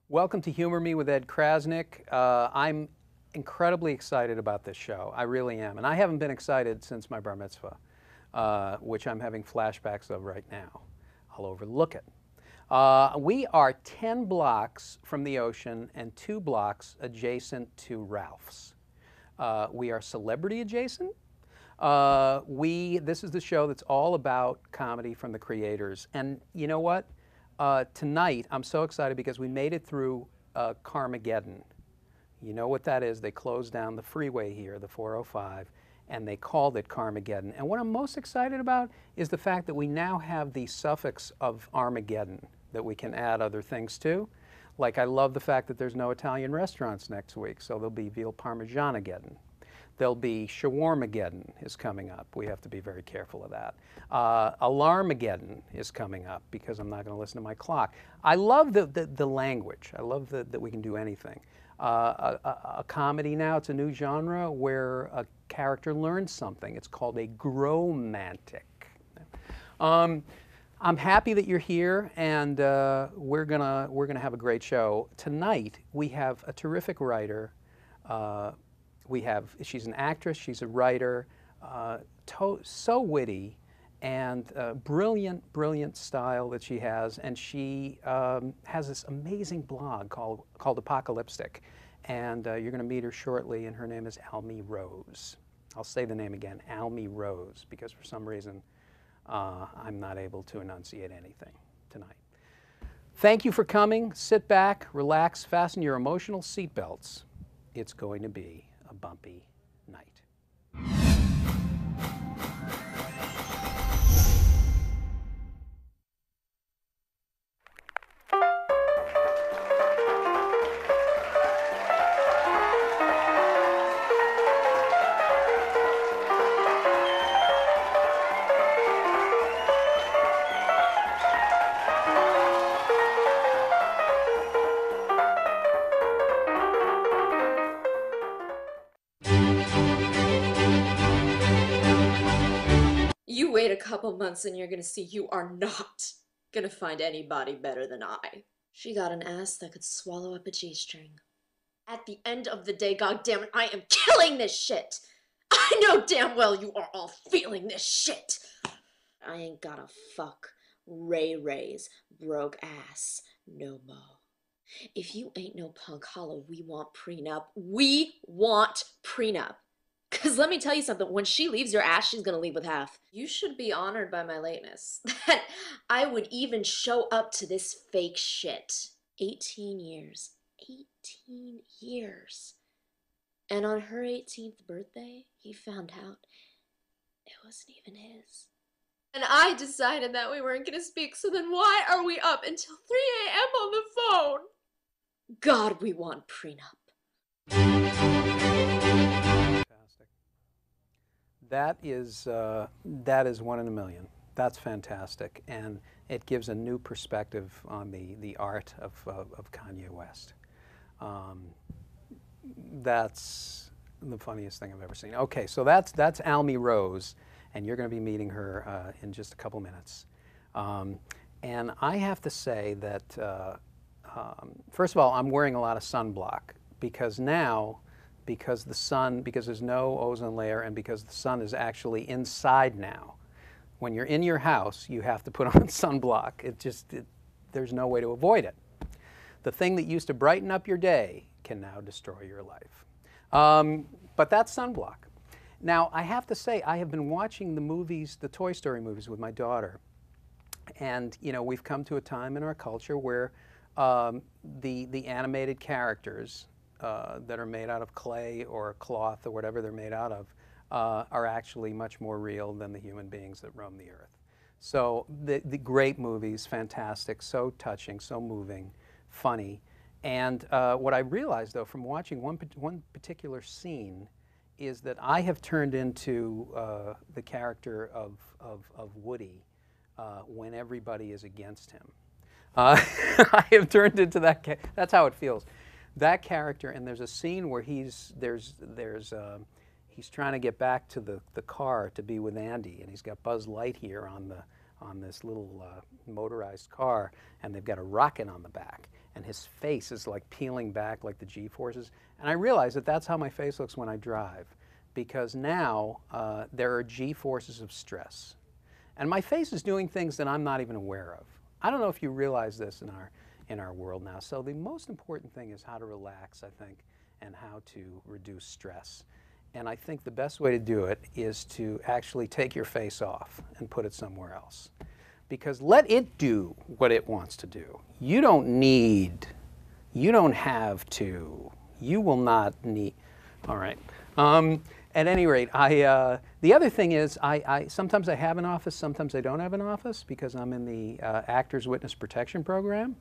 Welcome to Humor Me with Ed Krasnick. I'm incredibly excited about this show. I really am. And I haven't been excited since my bar mitzvah, which I'm having flashbacks of right now. I'll overlook it. We are 10 blocks from the ocean and 2 blocks adjacent to Ralph's. We are celebrity adjacent. This is the show that's all about comedy from the creators. And you know what? Tonight, I'm so excited because we made it through Carmageddon. You know what that is? They closed down the freeway here, the 405, and they called it Carmageddon. And what I'm most excited about is the fact that we now have the suffix of Armageddon that we can add other things to. Like, I love the fact that there's no Italian restaurants next week, so there'll be veal parmigianageddon. There'll be Shawarmageddon is coming up. We have to be very careful of that. Alarmageddon is coming up because I'm not going to listen to my clock. I love the language. I love that we can do anything. A comedy now, it's a new genre where a character learns something. It's called a gromantic. I'm happy that you're here, and we're gonna have a great show. Tonight, we have a terrific writer. She's an actress, she's a writer, so witty, and brilliant, brilliant style that she has. And she has this amazing blog called Apocalyptic. And you're going to meet her shortly, and her name is Almie Rose. I'll say the name again, Almie Rose, because for some reason I'm not able to enunciate anything tonight. Thank you for coming. Sit back, relax, fasten your emotional seatbelts. It's going to be a bumpy night. You wait a couple months and you're gonna see you are not gonna find anybody better than I. She got an ass that could swallow up a G-string. At the end of the day, goddammit, I am killing this shit! I know damn well you are all feeling this shit! I ain't gotta fuck Ray's broke ass no more. If you ain't no punk hollow, we want prenup. We want prenup. Because let me tell you something, when she leaves your ass, she's gonna leave with half. You should be honored by my lateness. That I would even show up to this fake shit. 18 years. 18 years. And on her 18th birthday, he found out it wasn't even his. And I decided that we weren't gonna speak, so then why are we up until 3 a.m. on the phone? God, we want prenup. That is one in a million. That's fantastic, and it gives a new perspective on the art of Kanye West. That's the funniest thing I've ever seen. Okay, so that's Almie Rose, and you're going to be meeting her in just a couple minutes. And I have to say that first of all, I'm wearing a lot of sunblock because now. Because there's no ozone layer, and because the sun is actually inside now. When you're in your house, you have to put on sunblock. There's no way to avoid it. The thing that used to brighten up your day can now destroy your life. But that's sunblock. Now, I have to say, I have been watching the movies, the Toy Story movies with my daughter. And, you know, we've come to a time in our culture where the animated characters that are made out of clay or cloth or whatever they're made out of are actually much more real than the human beings that roam the earth. So the great movies, fantastic, so touching, so moving, funny. And what I realized, though, from watching one particular scene is that I have turned into the character of Woody when everybody is against him. I have turned into that. That's how it feels. That character, and there's a scene where he's trying to get back to the car to be with Andy, and he's got Buzz Lightyear on this little motorized car, and they've got a rocket on the back. and his face is like peeling back like the G-forces. And I realize that that's how my face looks when I drive, because now there are G-forces of stress. And my face is doing things that I'm not even aware of. I don't know if you realize this in our world now. So the most important thing is how to relax, I think, and how to reduce stress. And I think the best way to do it is to actually take your face off and put it somewhere else. Because let it do what it wants to do. You don't need, you don't have to, you will not need. All right. At any rate, the other thing is sometimes I have an office, sometimes I don't have an office because I'm in the Actors Witness Protection Program.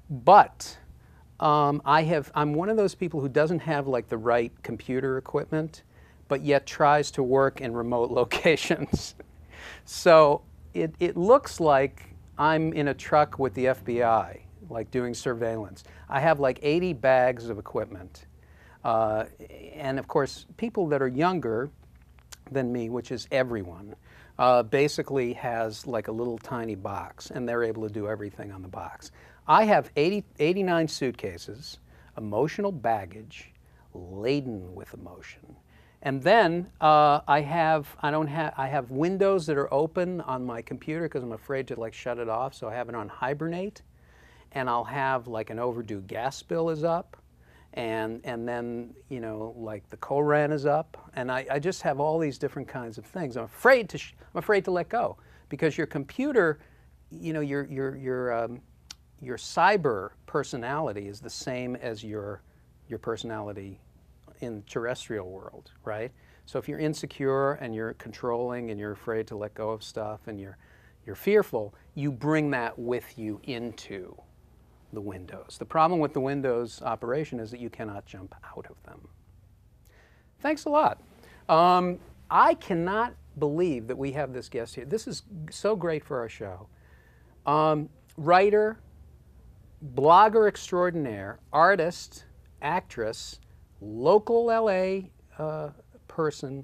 But I'm one of those people who doesn't have like the right computer equipment, but yet tries to work in remote locations. So it looks like I'm in a truck with the FBI, like doing surveillance. I have like 80 bags of equipment. And of course, people that are younger than me, which is everyone, basically has like a little tiny box, and they're able to do everything on the box. I have 89 suitcases, emotional baggage, laden with emotion. And then I have windows that are open on my computer because I'm afraid to like shut it off, so I have it on hibernate. And I'll have like an overdue gas bill is up, and then, you know, like the co-ran is up, and I just have all these different kinds of things. I'm afraid to let go, because your computer, you know, your cyber personality is the same as your personality in the terrestrial world, right? So if you're insecure and you're controlling and you're afraid to let go of stuff and you're fearful, you bring that with you into the Windows. The problem with the Windows operation is that you cannot jump out of them. Thanks a lot. I cannot believe that we have this guest here. This is so great for our show. Writer, blogger extraordinaire, artist, actress, local LA person,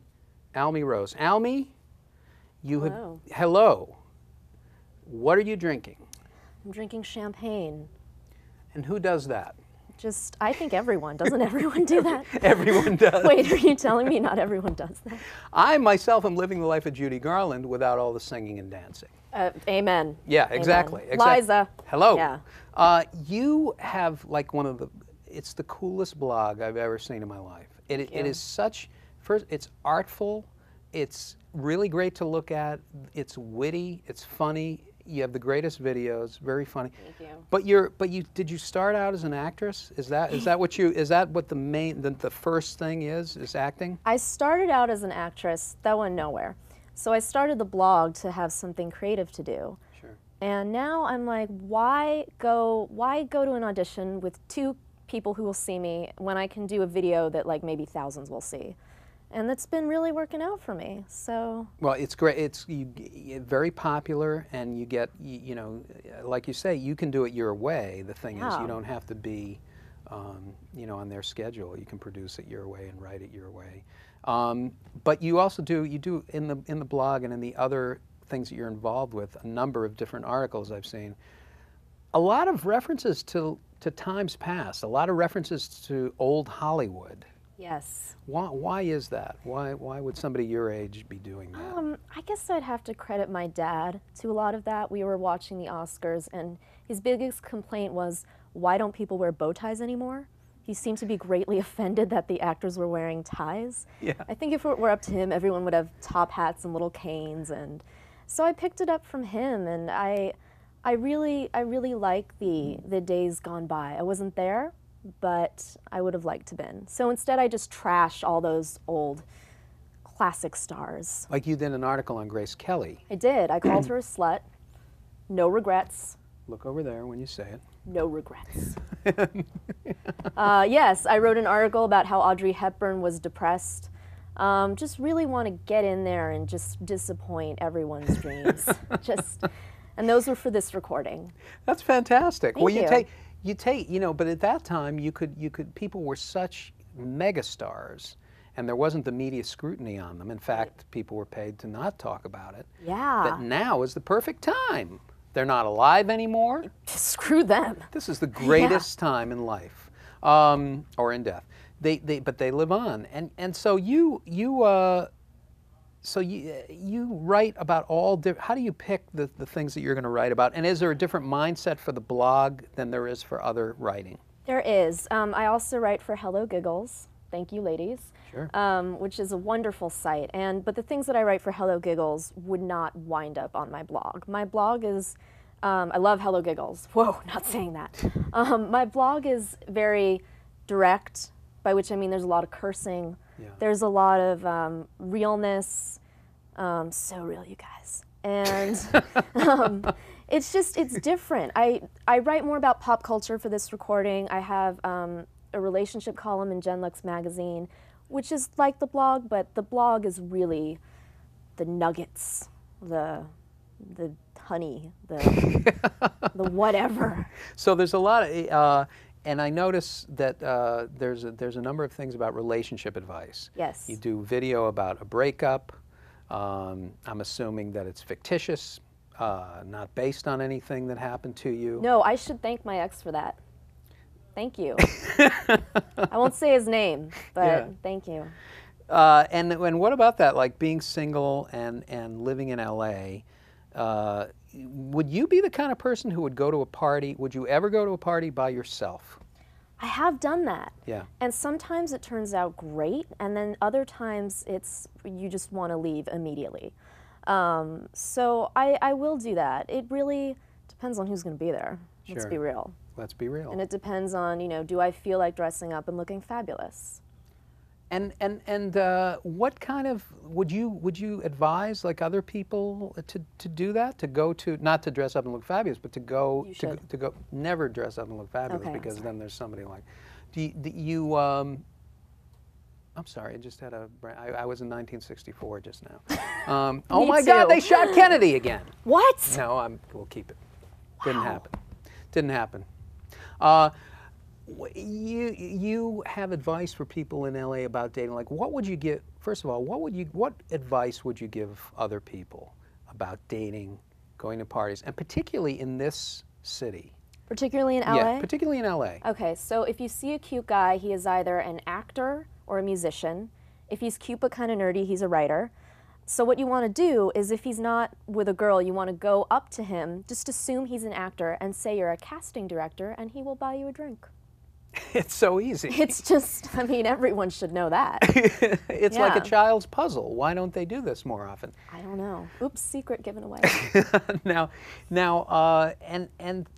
Almie Rose. Almie, Hello. Hello. What are you drinking? I'm drinking champagne. And who does that? Just, I think everyone. Doesn't everyone do that? Everyone does. Wait, are you telling me not everyone does that? I myself am living the life of Judy Garland without all the singing and dancing. Amen. Yeah, exactly. Amen. Liza. Hello. Yeah. You have like one of the, it's the coolest blog I've ever seen in my life. It is such, first, it's artful, it's really great to look at, it's witty, it's funny, you have the greatest videos, very funny. Thank But you. did you start out as an actress? Is that what the first thing is acting? I started out as an actress. That went nowhere. So I started the blog to have something creative to do. Sure. And now I'm like, why go to an audition with 2 people who will see me when I can do a video that like maybe thousands will see? And that's been really working out for me. So well, it's great. It's very popular, and you get you know, like you say, you can do it your way. The thing is, you don't have to be, you know, on their schedule. You can produce it your way and write it your way. But you also do in the blog and in the other things that you're involved with, a number of different articles I've seen. A lot of references to times past. A lot of references to old Hollywood. yes. Why is that? Why would somebody your age be doing that? I guess I'd have to credit my dad to a lot of that. We were watching the Oscars, and his biggest complaint was, why don't people wear bow ties anymore? He seemed to be greatly offended that the actors were wearing ties. Yeah. I think if it were up to him, everyone would have top hats and little canes, and so I picked it up from him, and I really like the days gone by. I wasn't there, but I would have liked to been. So instead I just trashed all those old classic stars. Like you did an article on Grace Kelly. I did. I called her a slut. No regrets. Look over there when you say it. No regrets. Yes, I wrote an article about how Audrey Hepburn was depressed. Just really want to get in there and just disappoint everyone's dreams. And those were for this recording. That's fantastic. Thank you. You take, you know, but at that time people were such megastars, and there wasn't the media scrutiny on them. In fact, people were paid to not talk about it. Yeah. That now is the perfect time. They're not alive anymore. Screw them. This is the greatest time in life, or in death. But they live on, and so you write about all different. How do you pick the things that you're going to write about? And is there a different mindset for the blog than there is for other writing? There is. I also write for Hello Giggles. Thank you, ladies. Sure. Which is a wonderful site. But the things that I write for Hello Giggles would not wind up on my blog. My blog is, I love Hello Giggles. Whoa, not saying that. My blog is very direct, by which I mean there's a lot of cursing. Yeah. There's a lot of realness. So real, you guys. And it's different. I write more about pop culture for this recording. I have a relationship column in Gen Lux magazine, which is like the blog, but the blog is really the nuggets, the honey, the whatever. So there's a lot of, and I notice that there's a number of things about relationship advice. Yes. You do video about a breakup. I'm assuming that it's fictitious, not based on anything that happened to you. No, I should thank my ex for that. Thank you. I won't say his name, but thank you. And what about that, like being single and living in LA? Would you be the kind of person who would go to a party? Would you ever go to a party by yourself? I have done that. Yeah. And sometimes it turns out great, and then other times you just want to leave immediately. So I will do that. It really depends on who's going to be there. Sure. Let's be real. Let's be real. And it depends on, do I feel like dressing up and looking fabulous? And what kind of would you advise like other people to do that? To go to, not to dress up and look fabulous, but to go never dress up and look fabulous, because then there's somebody like, I'm sorry, I just had I was in 1964 just now. Oh my God, they shot Kennedy again. What? No, we'll keep it. Didn't happen. Didn't happen. You have advice for people in LA about dating. Like, what would you give? First of all, what advice would you give other people about dating, going to parties, and particularly in this city? Particularly in LA? Yeah, particularly in LA. Okay, so if you see a cute guy, he is either an actor or a musician. If he's cute but kind of nerdy, he's a writer. So what you want to do is, if he's not with a girl, you want to go up to him, just assume he's an actor and say you're a casting director, and he will buy you a drink. It's so easy. It's just, I mean, everyone should know that. It's like a child's puzzle. Why don't they do this more often? I don't know. Oops, secret given away. Now, and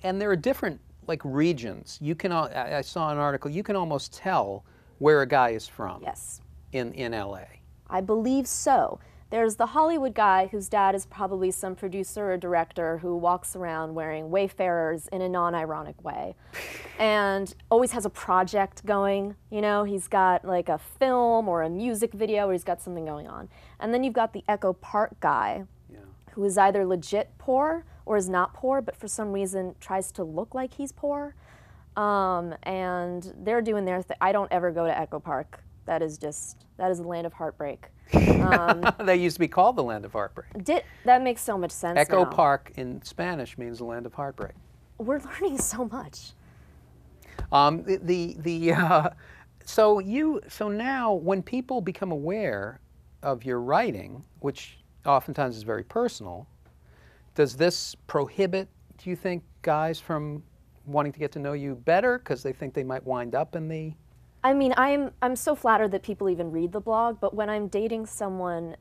there are different like regions. You can, I saw an article, you can almost tell where a guy is from. Yes. In LA. I believe so. There's the Hollywood guy whose dad is probably some producer or director who walks around wearing Wayfarers in a non-ironic way and always has a project going. He's got like a film or a music video, or he's got something going on. And then you've got the Echo Park guy who is either legit poor or is not poor, but for some reason tries to look like he's poor. And they're doing their thing. I don't ever go to Echo Park. That is a land of heartbreak. They used to be called the land of heartbreak. That makes so much sense Echo now. Park in Spanish means the land of heartbreak. We're learning so much. So now when people become aware of your writing, which oftentimes is very personal, does this prohibit, do you think, guys from wanting to get to know you better because they think they might wind up in the... I mean, I'm so flattered that people even read the blog, but when I'm dating someone,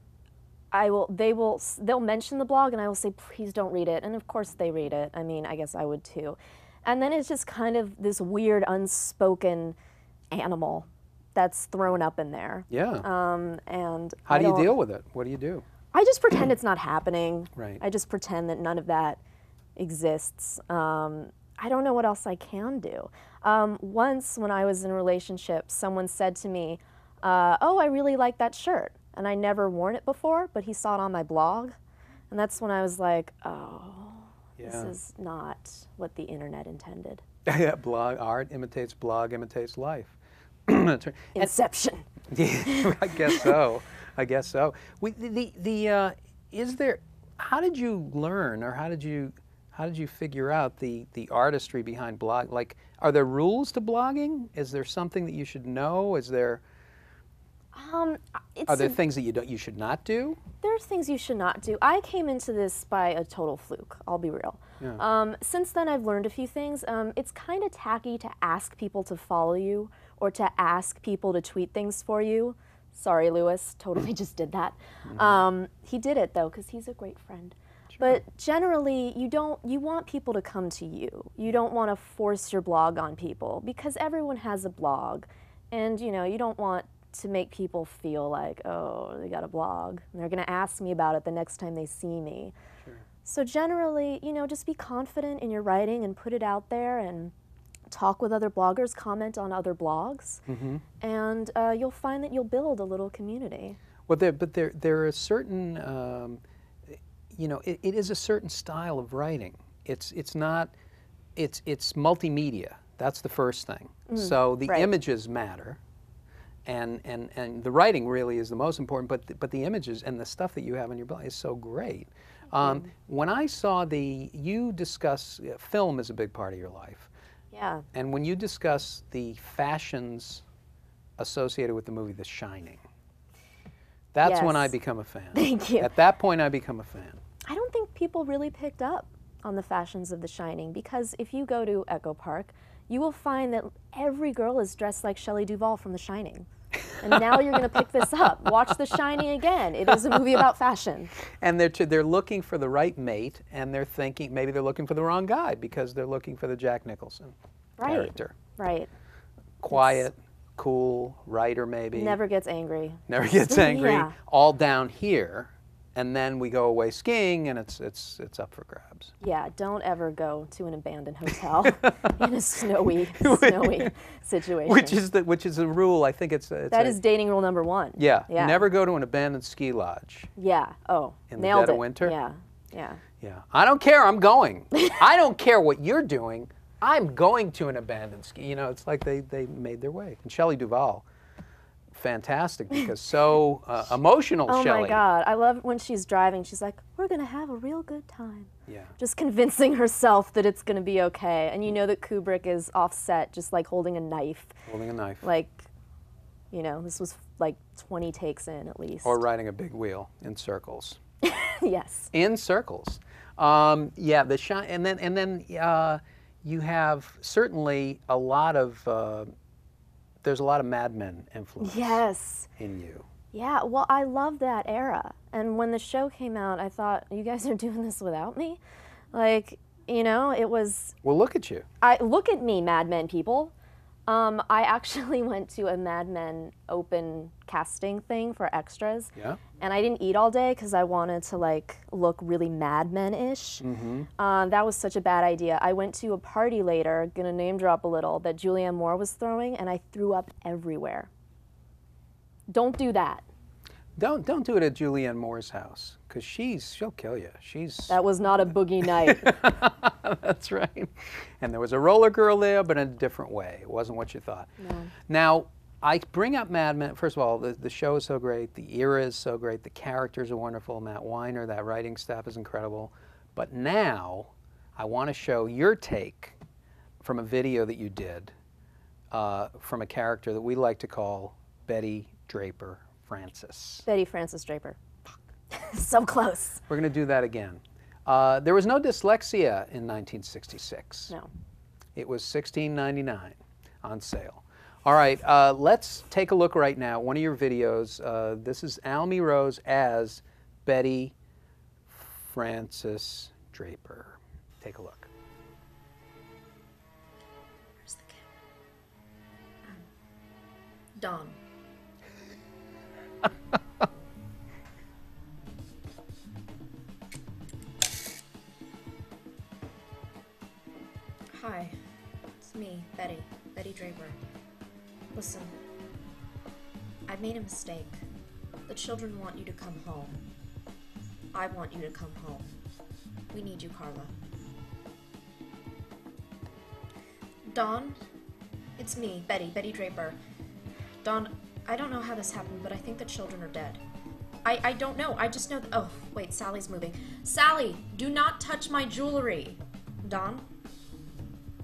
they'll mention the blog and I will say, please don't read it. And of course they read it. I mean, I guess I would too. And then it's just kind of this weird unspoken animal that's thrown up in there. Yeah. And how do you deal with it? What do you do? I just pretend it's not happening. Right. I just pretend that none of that exists. I don't know what else I can do. Once when I was in a relationship, someone said to me, oh, I really like that shirt. And I never worn it before, but he saw it on my blog. And that's when I was like, oh, this is not what the internet intended. Yeah, art imitates blog, imitates life. Inception. Yeah, I guess so. I guess so. How did you learn, or how how did you figure out the artistry behind blog? Like, are there rules to blogging? Is there something that you should know? Is there are there things that you should not do? There's things you should not do. I came into this by a total fluke, I'll be real. Yeah. Since then I've learned a few things. It's kind of tacky to ask people to follow you or to ask people to tweet things for you. Sorry, Lewis, totally just did that. He did it though, because he's a great friend. Sure. But generally, you want people to come to you. You don't want to force your blog on people, because everyone has a blog. And you know, you don't want to make people feel like, oh, they got a blog, and they're going to ask me about it the next time they see me. Sure. So generally, you know, just be confident in your writing and put it out there and talk with other bloggers, comment on other blogs, and you'll find that you'll build a little community. Well, there are certain, you know, it is a certain style of writing. It's multimedia. That's the first thing. So the images matter. And the writing really is the most important, but the images and the stuff that you have on your blog is so great. When I saw you discuss, film is a big part of your life. Yeah. And when you discuss the fashions associated with the movie The Shining, that's when I become a fan. Thank you. At that point, I become a fan. I don't think people really picked up on the fashions of The Shining, because if you go to Echo Park, you will find that every girl is dressed like Shelley Duvall from The Shining. And now you're going to pick this up. Watch The Shining again. It is a movie about fashion. And they're looking for the right mate, and they're thinking maybe they're looking for the wrong guy because they're looking for the Jack Nicholson character. Right. Quiet, cool, writer maybe. Never gets angry. Never gets angry. Yeah. All down here. And then we go away skiing, and it's up for grabs. Yeah, don't ever go to an abandoned hotel in a snowy situation. Which is a rule. I think that is dating rule number 1. Yeah. Never go to an abandoned ski lodge. Yeah. Oh, in the dead of winter. Yeah. Yeah. Yeah. I don't care. I'm going. I don't care what you're doing. I'm going to an abandoned ski. You know, it's like they made their way. And Shelley Duvall. Fantastic, because so emotional, Shelley. Oh my God, I love when she's driving. She's like, "We're gonna have a real good time." Yeah. Just convincing herself that it's gonna be okay, and you know that Kubrick is offset, just like holding a knife. Holding a knife. Like, you know, this was like 20 takes in at least. Or riding a big wheel in circles. Yes. In circles. Yeah. And then you have certainly a lot of. There's a lot of Mad Men influence in you. Yeah, well, I love that era. And when the show came out, I thought, you guys are doing this without me? Like, you know, it was... Well, look at you. Look at me, Mad Men people. I actually went to a Mad Men open casting thing for extras. Yeah. And I didn't eat all day because I wanted to like look really Mad Men-ish. That was such a bad idea. I went to a party later, gonna name drop a little, that Julianne Moore was throwing, and I threw up everywhere. Don't do that. Don't do it at Julianne Moore's house, because she'll kill you. That was not a boogie night. That's right. And there was a roller girl there, but in a different way. It wasn't what you thought. No. Now, I bring up Mad Men. First of all, the show is so great. The era is so great. The characters are wonderful. Matt Weiner, that writing staff is incredible. But now, I want to show your take from a video that you did from a character that we like to call Betty Draper Francis. Betty Francis Draper. So close. We're going to do that again. There was no dyslexia in 1966. No. It was $16.99 on sale. All right, let's take a look right now. One of your videos. This is Almie Rose as Betty Francis Draper. Take a look. Where's the camera? Dawn. Hi, it's me, Betty Draper. Listen, I made a mistake. The children want you to come home. I want you to come home. We need you, Carla. Dawn, it's me, Betty Draper. Dawn, I don't know how this happened, but I think the children are dead. I don't know. I just know oh, wait, Sally's moving. Sally, do not touch my jewelry. Dawn?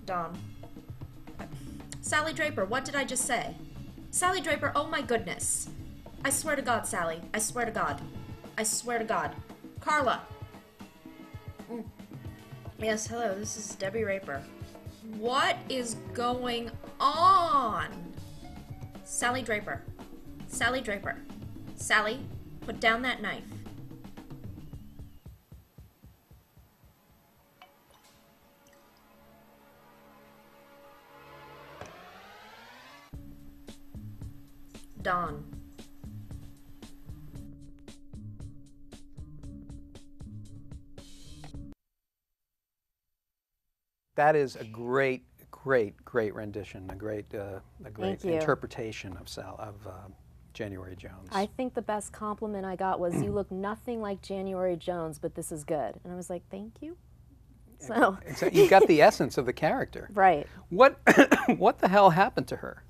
Dawn. Sally Draper, what did I just say? Sally Draper, oh my goodness. I swear to God, Sally. I swear to God. I swear to God. Carla. Yes, hello, this is Debbie Raper. What is going on? Sally Draper. Sally Draper. Sally, put down that knife. Dawn. That is a great, great rendition, a great Thank you. interpretation of January Jones. I think the best compliment I got was, you look nothing like January Jones, but this is good. And I was like, thank you. So, So you got the essence of the character. right. What the hell happened to her?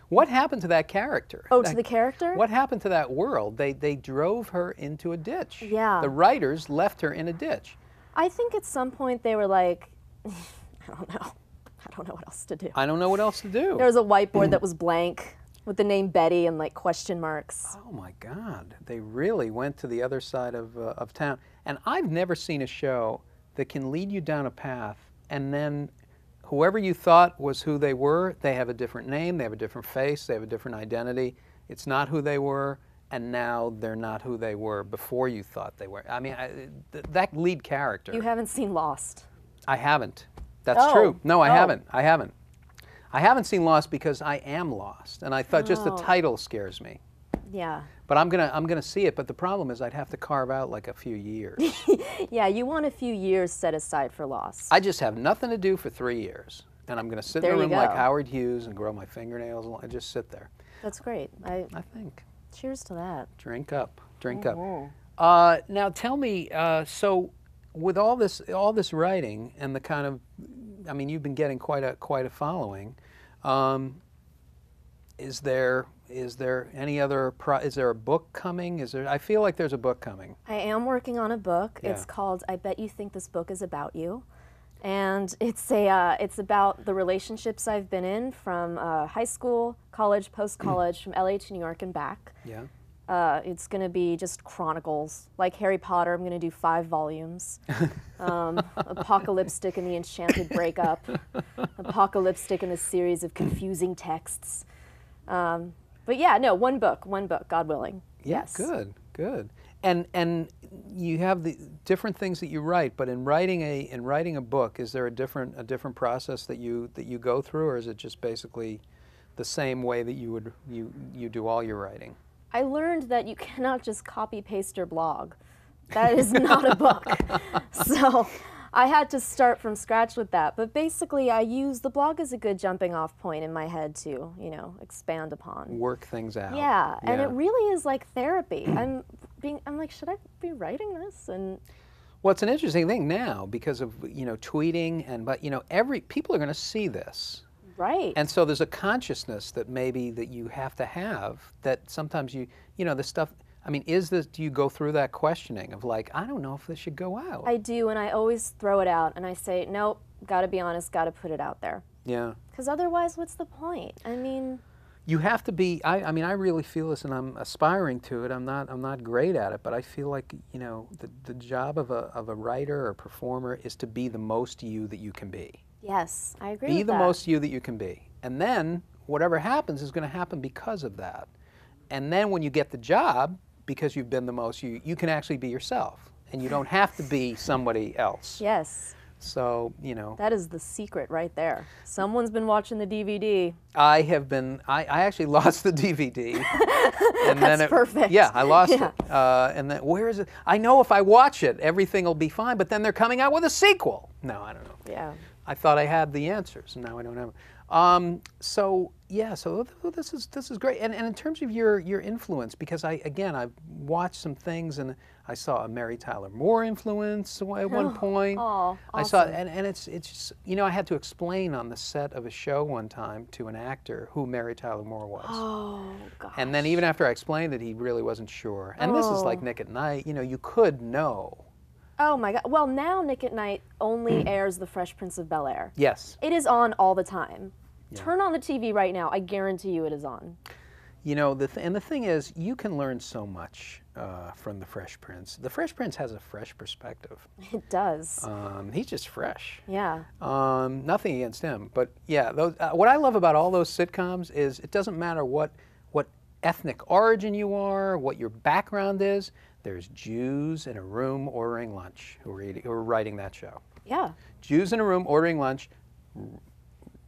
What happened to that character? Oh, to the character? What happened to that world? They drove her into a ditch. Yeah. The writers left her in a ditch. I think at some point they were like, I don't know. I don't know what else to do. I don't know what else to do. There was a whiteboard that was blank with the name Betty and like question marks. Oh my God, they really went to the other side of town. And I've never seen a show that can lead you down a path and then whoever you thought was who they were, they have a different name, they have a different face, they have a different identity. It's not who they were, and now they're not who they were before you thought they were. I mean, that lead character. You haven't seen Lost. I haven't. That's Oh. true. No, I Oh. haven't. I haven't. I haven't seen Lost because I am lost, and I thought just the Oh. title scares me. Yeah. But I'm gonna see it. But the problem is I'd have to carve out like a few years. Yeah, you want a few years set aside for Lost. I just have nothing to do for 3 years, and I'm gonna sit There in a you room like go. Howard Hughes and grow my fingernails and just sit there. That's great. I think. Cheers to that. Drink up. Drink up. Mm-hmm. Now tell me. So with all this writing and the kind of, I mean, you've been getting quite a following. Is there any other? Is there a book coming? I feel like there's a book coming. I am working on a book. Yeah. It's called "I Bet You Think This Book Is About You," and it's about the relationships I've been in from high school, college, post-college, from LA to New York and back. Yeah. It's going to be just chronicles, like Harry Potter. I'm going to do 5 volumes. Apocalyptic and the Enchanted Breakup. Apocalyptic and a series of confusing texts. But yeah, no, one book, God willing. Yeah, Yes. good. And you have the different things that you write, but in writing a book, is there a different process that you go through, or is it just basically the same way that you do all your writing? I learned that you cannot just copy paste your blog. That is not a book. So I had to start from scratch with that. But basically I use the blog as a good jumping off point in my head to, expand upon. Work things out. Yeah, and it really is like therapy. I'm like, should I be writing this? And Well, it's an interesting thing now because of tweeting but people are going to see this. right. And so there's a consciousness that maybe that you have to have that sometimes the stuff, I mean, do you go through that questioning of like, I don't know if this should go out? I do, and I always throw it out, and I say, nope, gotta be honest, gotta put it out there. Yeah. Because otherwise, what's the point? I mean, You have to be, I mean, I really feel this and I'm aspiring to it. I'm not great at it, but I feel like, the job of a writer or performer is to be the most you that you can be. yes, I agree Be with the that. most you that you can be. And then whatever happens is going to happen because of that. And then when you get the job, because you've been the most you can actually be yourself. And you don't have to be somebody else. Yes, So, that is the secret right there. Someone's been watching the DVD. I actually lost the DVD. And That's perfect. Yeah, I lost Yeah. it. And then, where is it? I know if I watch it, everything will be fine, but then they're coming out with a sequel. No, I don't know. Yeah. I thought I had the answers, and now I don't have them. So this is great. And in terms of your influence, because I've watched some things, and I saw a Mary Tyler Moore influence at one point. Oh, I saw, awesome. and it's just, I had to explain on the set of a show one time to an actor who Mary Tyler Moore was. Oh, gosh. And then even after I explained it, he really wasn't sure. And this is like Oh. Nick at Night. You could know. Oh my God. Well, now Nick at Night only airs The Fresh Prince of Bel-Air. Yes. It is on all the time. Turn on the TV right now. I guarantee you it is on. You know, and the thing is, you can learn so much from The Fresh Prince. The Fresh Prince has a fresh perspective. It does. He's just fresh. Yeah. Nothing against him, but yeah, those, what I love about all those sitcoms is it doesn't matter what ethnic origin you are, what your background is. There's Jews in a room ordering lunch who are writing that show. Yeah. Jews in a room ordering lunch,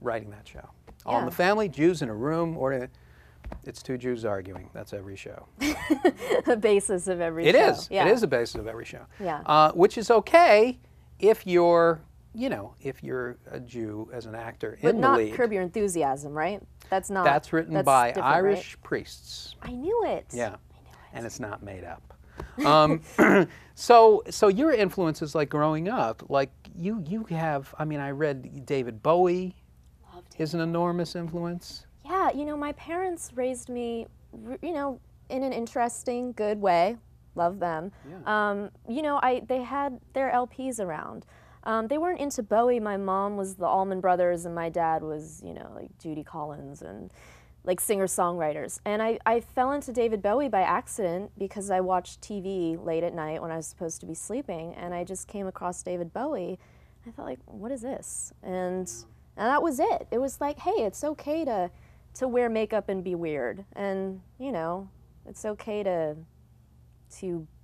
writing that show. All in Yeah. the Family, Jews in a room ordering. It's two Jews arguing. That's every show. The basis of every It show. is. Yeah. It is the basis of every show. Yeah. Which is okay if you're, you know, if you're a Jew as an actor But in the not lead. Curb Your Enthusiasm, right? That's not. That's written that's by different, Irish right? priests. I knew it. Yeah, and it's not made up. So your influences, like growing up, like you have. I mean, I read David Bowie Loved is an enormous influence. Yeah, you know, my parents raised me, you know, in an interesting, good way. Love them. Yeah. You know, they had their LPs around. They weren't into Bowie. My mom was the Allman Brothers, and my dad was, you know, like Judy Collins and like singer-songwriters. And I fell into David Bowie by accident because I watched TV late at night when I was supposed to be sleeping, and I just came across David Bowie. I thought, like, what is this? And that was it. It was like, hey, it's okay to wear makeup and be weird, and you know, it's okay to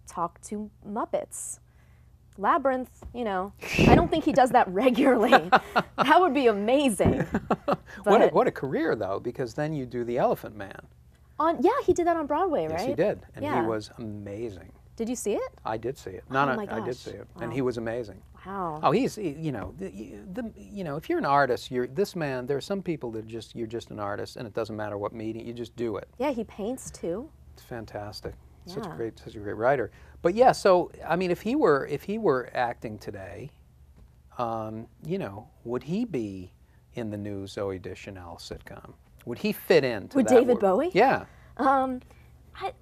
talk to Muppets. Labyrinth, you know, I don't think he does that regularly. That would be amazing. What a career though, because then you do The Elephant Man. Yeah, he did that on Broadway, right? Yes, he did, and Yeah. he was amazing. Did you see it? I did see it. Oh my I did gosh. see it, Wow. and he was amazing. Wow. Oh, you know, you know, if you're an artist, this man. There are some people that you're just an artist, and it doesn't matter what medium, you just do it. Yeah, he paints too. It's fantastic. Yeah. Such a great writer. But yeah, so I mean, if he were acting today, you know, would he be in the new Zooey Deschanel sitcom? Would he fit into Would that David world? Bowie? Yeah.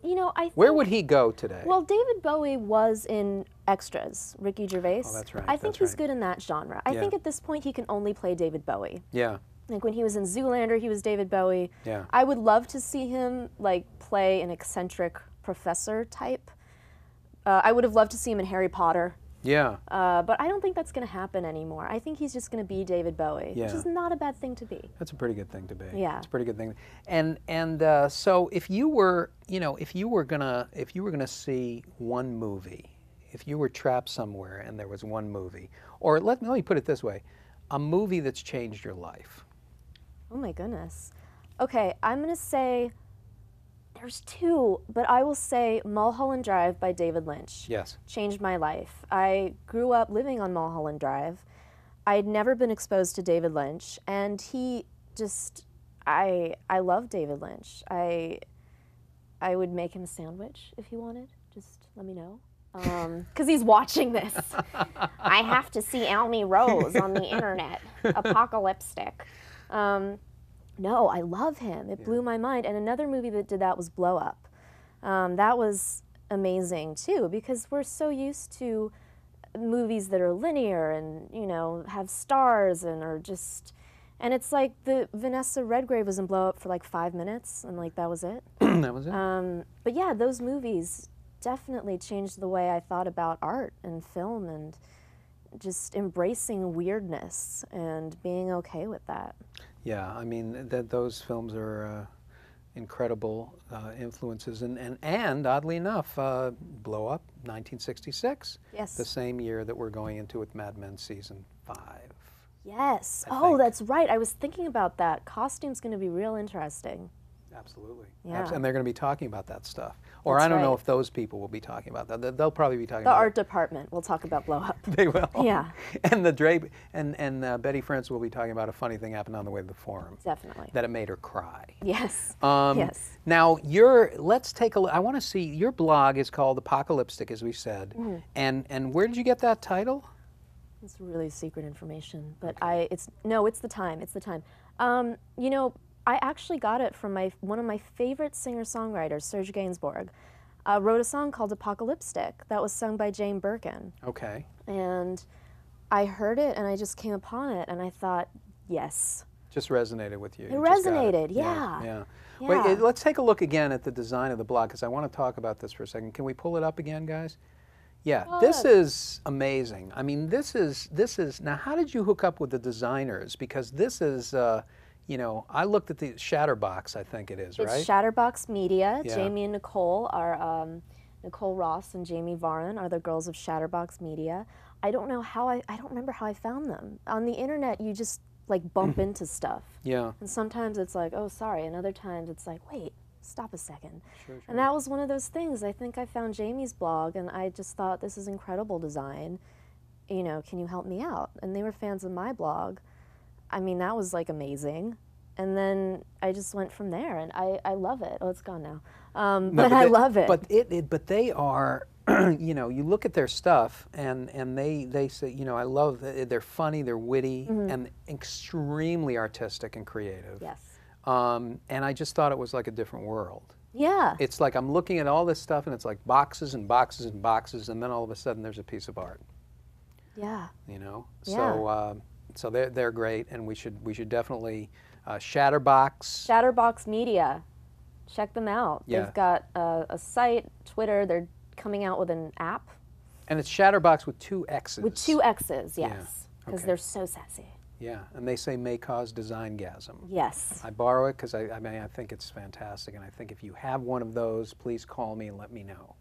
You know, I think, Where would he go today? well, David Bowie was in Extras, Ricky Gervais. Oh, that's right, I think that's he's right. good in that genre. I Yeah. think at this point he can only play David Bowie. Yeah. Like when he was in Zoolander, he was David Bowie. Yeah. I would love to see him like play an eccentric professor type. I would have loved to see him in Harry Potter. Yeah. But I don't think that's going to happen anymore. I think he's just going to be David Bowie, which Yeah. is not a bad thing to be. That's a pretty good thing to be. Yeah. It's a pretty good thing. And so if you were, you know, if you were gonna see one movie, if you were trapped somewhere and there was one movie, or let me put it this way, a movie that's changed your life. Oh my goodness. Okay, I'm going to say there's two, but I will say Mulholland Drive by David Lynch. Yes. Changed my life. I grew up living on Mulholland Drive. I'd never been exposed to David Lynch, and he just, I love David Lynch. I would make him a sandwich if he wanted. Just let me know. Because he's watching this. I have to see Almie Rose on the internet. Apocalyptic. No, I love him. It blew my mind. And another movie that did that was Blow Up. That was amazing too, because we're so used to movies that are linear and, you know, have stars and are just, and it's like the Vanessa Redgrave was in Blow Up for like 5 minutes and like that was it. That was it. But yeah, those movies definitely changed the way I thought about art and film and just embracing weirdness and being okay with that. Yeah, I mean, those films are incredible influences, and oddly enough, Blow Up, 1966. Yes. The same year that we're going into with Mad Men season 5. Yes. I Oh, think. that's right. I was thinking about that. Costume's going to be real interesting. Absolutely. Yeah. And they're going to be talking about that stuff. Or That's I don't know right. if those people will be talking about that. They'll probably be talking The about art department. We'll talk about Blow Up. They will. Yeah. And the Drape and Betty Frantz will be talking about a funny thing happened on the way to the forum. Definitely. That it made her cry. Yes. Um, yes. Now, let's take a look. I want to see, your blog is called Apocalyptic, as we said. Mm-hmm. And where did you get that title? It's really secret information, but it's the time. It's the time. You know, I actually got it from one of my favorite singer-songwriters, Serge Gainsbourg. wrote a song called Apocalyptic that was sung by Jane Birkin. Okay. And I heard it and I just came upon it and I thought, yes. Just resonated with you. It You just got resonated, Yeah. yeah. Wait, let's take a look again at the design of the blog because I want to talk about this for a second. Can we pull it up again, guys? Yeah, this is amazing. I mean, this is, now how did you hook up with the designers? Because this is, you know, I looked at the Shatterbox, I think it is, right? It's Shatterbox Media. Yeah. Jamie and Nicole are, Nicole Ross and Jamie Varon are the girls of Shatterbox Media. I don't know how I don't remember how I found them. On the internet, you just like bump into stuff. Yeah. And sometimes it's like, oh, sorry. And other times it's like, wait, stop a second. Sure. And that was one of those things. I think I found Jamie's blog and I just thought, this is incredible design. You know, can you help me out? And they were fans of my blog. I mean, that was like amazing. And then I just went from there and I love it. Oh, it's gone now. But I love it. But they are, you know, you look at their stuff and they say, you know, I love, they're funny, they're witty, and extremely artistic and creative. Yes. And I just thought it was like a different world. Yeah. It's like I'm looking at all this stuff and it's like boxes and boxes and boxes and then all of a sudden there's a piece of art. Yeah. You know? Yeah. So they're great and we should definitely Shatterbox. Shatterbox Media. Check them out. Yeah. They've got a site, Twitter. They're coming out with an app. And it's Shatterbox with 2 X's. With 2 X's, yes. Yeah. Because Okay. they're so sassy. Yeah, and they say may cause design-gasm. Yes. I borrow it because I mean I think it's fantastic, and I think if you have one of those, please call me and let me know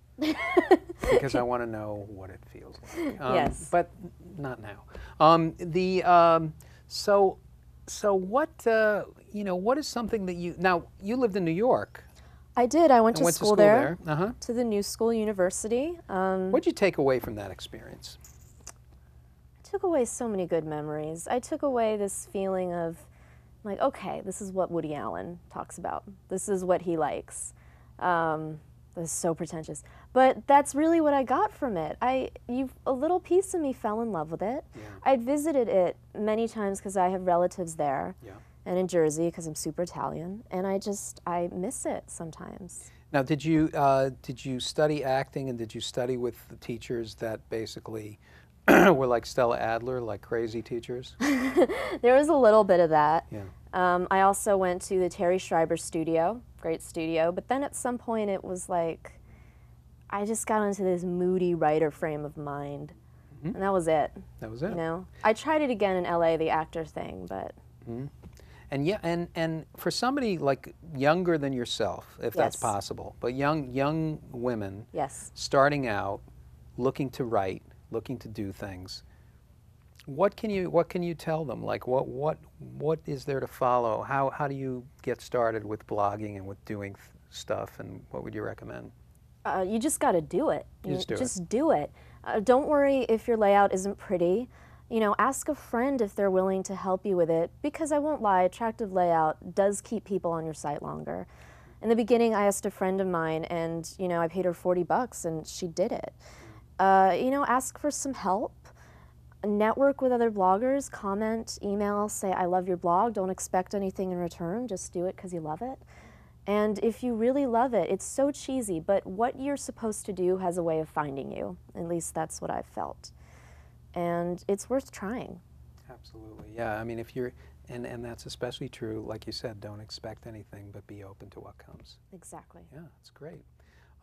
because I want to know what it feels like. Yes. But not now. So what you know? What is something that you lived in New York? I did. I went And to school there. Uh-huh. To the New School University. What'd you take away from that experience? I took away so many good memories. I took away this feeling of, like, okay, this is what Woody Allen talks about. This is what he likes. This is so pretentious. But that's really what I got from it. A little piece of me fell in love with it. Yeah. I'd visited it many times because I have relatives there. Yeah. And in Jersey because I'm super Italian. And I miss it sometimes. Now, did you study acting and did you study with the teachers that basically were like Stella Adler, like crazy teachers? There was a little bit of that. Yeah. I also went to the Terry Schreiber studio, great studio, but then at some point it was like, I just got into this moody writer frame of mind, and that was it. That was it. You know, I tried it again in LA, the actor thing, but. And yeah, and for somebody like younger than yourself, if that's Yes. possible, but young women Yes. starting out, looking to write, looking to do things, what can you tell them? Like what is there to follow? How do you get started with blogging and with doing stuff? And what would you recommend? You just got to do it. Just do it. Don't worry if your layout isn't pretty. You know, ask a friend if they're willing to help you with it, because I won't lie, attractive layout does keep people on your site longer. In the beginning, I asked a friend of mine, and you know, I paid her $40, and she did it. You know, ask for some help. Network with other bloggers. Comment, email, say I love your blog. Don't expect anything in return. Just do it because you love it. And if you really love it, it's so cheesy, but what you're supposed to do has a way of finding you. At least that's what I've felt. And it's worth trying. Absolutely, yeah. I mean, if you're, and that's especially true, like you said, don't expect anything, but be open to what comes. Exactly. Yeah, that's great.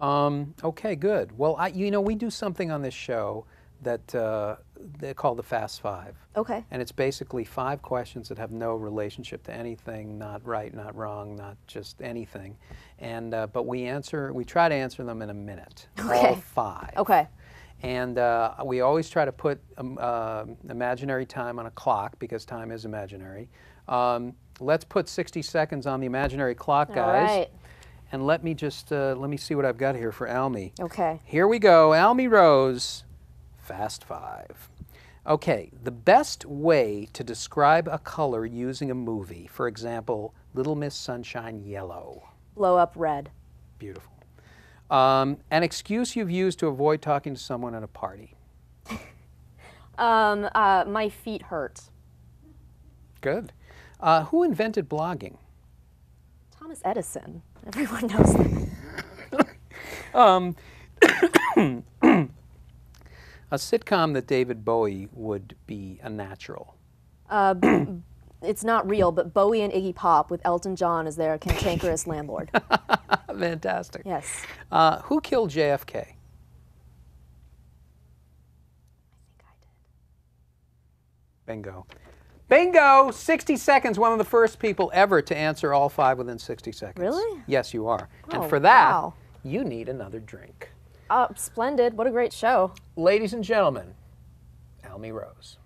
Okay, good. Well, you know, we do something on this show that they call the Fast Five. Okay. And it's basically 5 questions that have no relationship to anything, not right, not wrong, not just anything. And but we try to answer them in a minute. Okay. All 5. Okay. And we always try to put imaginary time on a clock because time is imaginary. Let's put 60 seconds on the imaginary clock, guys. All right. And let me just let me see what I've got here for Almie. Okay. Here we go, Almie Rose, Fast 5. Okay, the best way to describe a color using a movie, for example, Little Miss Sunshine yellow. Blow up red. Beautiful. An excuse you've used to avoid talking to someone at a party. My feet hurt. Good. Who invented blogging? Thomas Edison. Everyone knows that. A sitcom that David Bowie would be a natural. It's not real, but Bowie and Iggy Pop with Elton John as their cantankerous landlord. Fantastic. Yes. Who killed JFK? I think I did. Bingo. Bingo! 60 seconds. One of the first people ever to answer all 5 within 60 seconds. Really? Yes, you are. And Oh, for that, wow. you need another drink. Splendid. What a great show. Ladies and gentlemen, Almie Rose.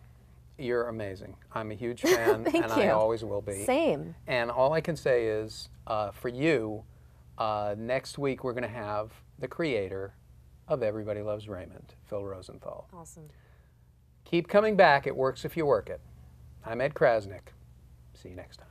You're amazing. I'm a huge fan, Thank and you. I always will be. Same. And all I can say is, for you, next week we're going to have the creator of Everybody Loves Raymond-Phil Rosenthal. Awesome. Keep coming back. It works if you work it. I'm Ed Krasnick. See you next time.